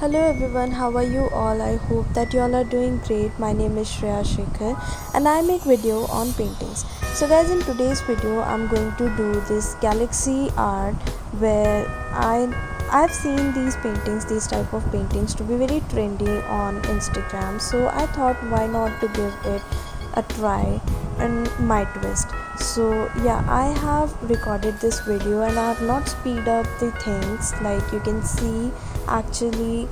Hello everyone, how are you all? I hope that you all are doing great. My name is Shreya Shekhar and I make video on paintings. So guys, in today's video I'm going to do this galaxy art where I've seen these paintings, these type of paintings to be very trendy on Instagram. So I thought why not to give it a try and my twist. So yeah, I have recorded this video and I have not speed up the things. Like you can see actually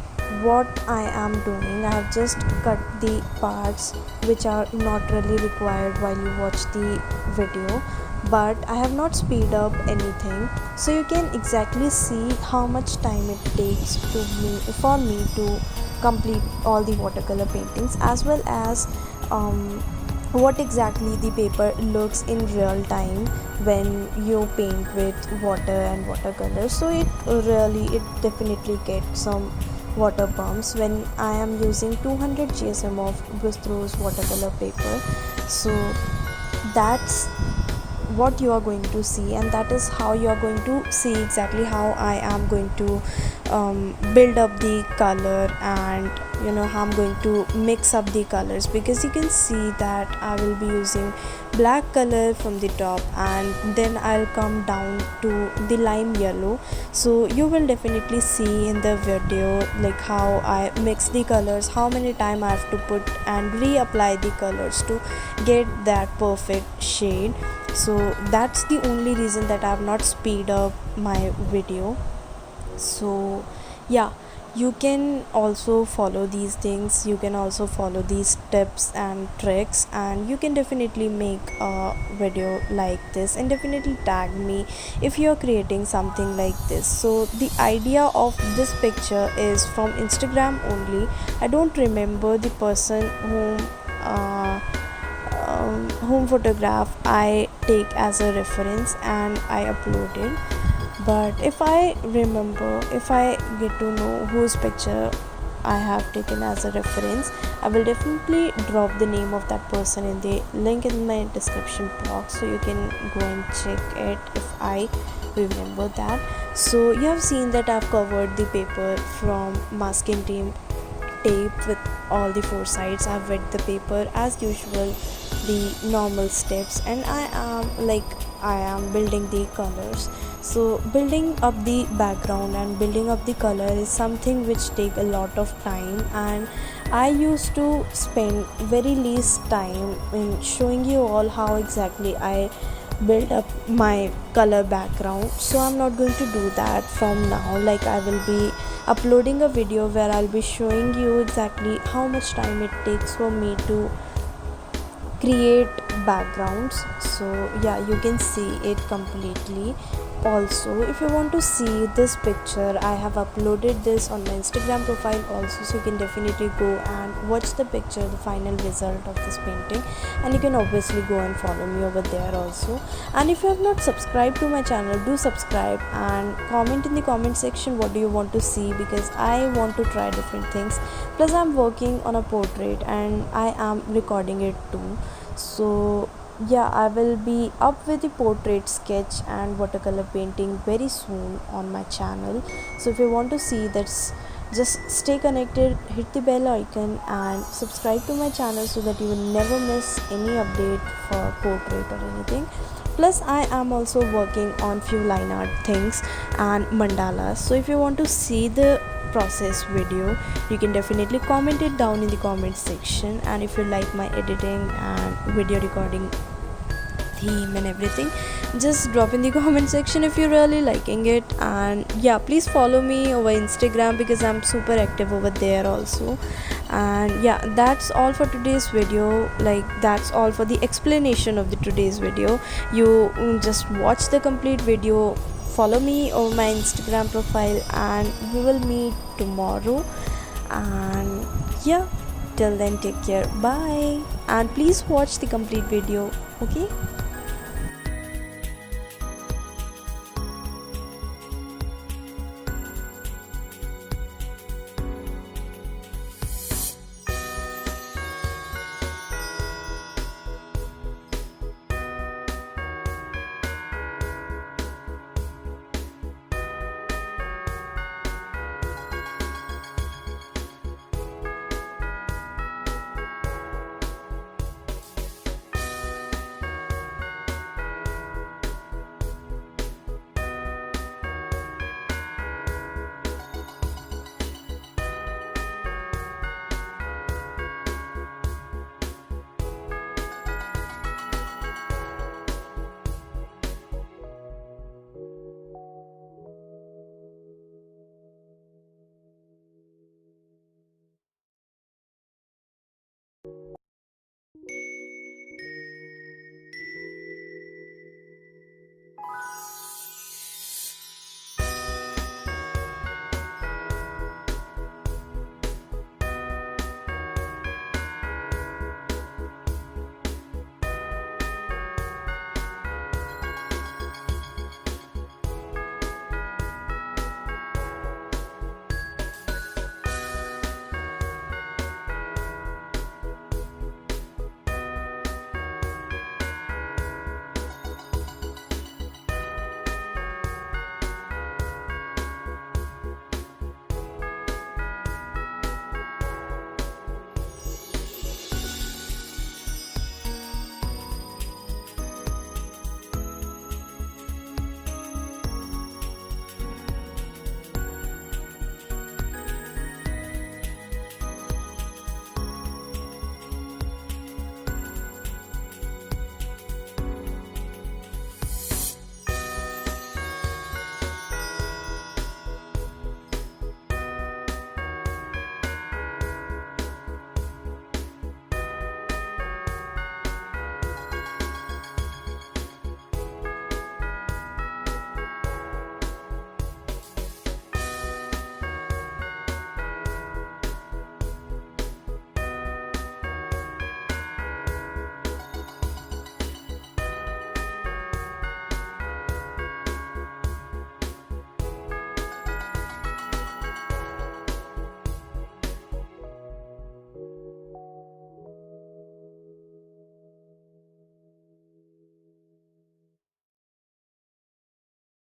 what I am doing. I have just cut the parts which are not really required while you watch the video, but I have not speed up anything, so you can exactly see how much time it takes for me to complete all the watercolor paintings, as well as what exactly the paper looks in real time when you paint with water and watercolor. So it definitely gets some water bumps when I am using 200 gsm of Bristol's watercolor paper. So that's what you are going to see, and that is how you are going to see exactly how I am going to build up the color, and how I'm going to mix up the colors, because you can see that I will be using black color from the top and then I'll come down to the lime yellow. So you will definitely see in the video like how I mix the colors, how many time I have to put and reapply the colors to get that perfect shade. So that's the only reason that I have not speed up my video. So yeah, you can also follow these things, you can also follow these tips and tricks, and you can definitely make a video like this and definitely tag me if you're creating something like this. So the idea of this picture is from Instagram only. I don't remember the person whom photograph I take as a reference and I uploaded. But if I remember, if I get to know whose picture I have taken as a reference, I will definitely drop the name of that person in the link in my description box, so you can go and check it if I remember that. So you have seen that I've covered the paper from masking tape with all the four sides. I've wet the paper as usual, the normal steps, and I am building the colors. So building up the background and building up the color is something which take a lot of time, and I used to spend very least time in showing you all how exactly I build up my color background. So I'm not going to do that from now. Like I will be uploading a video where I'll be showing you exactly how much time it takes for me to create backgrounds. So yeah, you can see it completely. Also, if you want to see this picture, I have uploaded this on my Instagram profile also, so you can definitely go and watch the picture, the final result of this painting, and you can obviously go and follow me over there also. And if you have not subscribed to my channel, do subscribe and comment in the comment section what do you want to see, because I want to try different things. Plus I'm working on a portrait and I am recording it too. So yeah, I will be up with the portrait sketch and watercolor painting very soon on my channel. So if you want to see that, just stay connected, hit the bell icon and subscribe to my channel so that you will never miss any update for portrait or anything. Plus I am also working on few line art things and mandalas. So if you want to see the process video, you can definitely comment it down in the comment section. And if you like my editing and video recording theme and everything, just drop in the comment section if you're really liking it. And yeah, please follow me over Instagram because I'm super active over there also. And yeah, that's all for today's video. Like that's all for the explanation of the today's video. You just watch the complete video, follow me over my Instagram profile, and we will meet tomorrow. And yeah, till then, take care, bye, and please watch the complete video. Okay.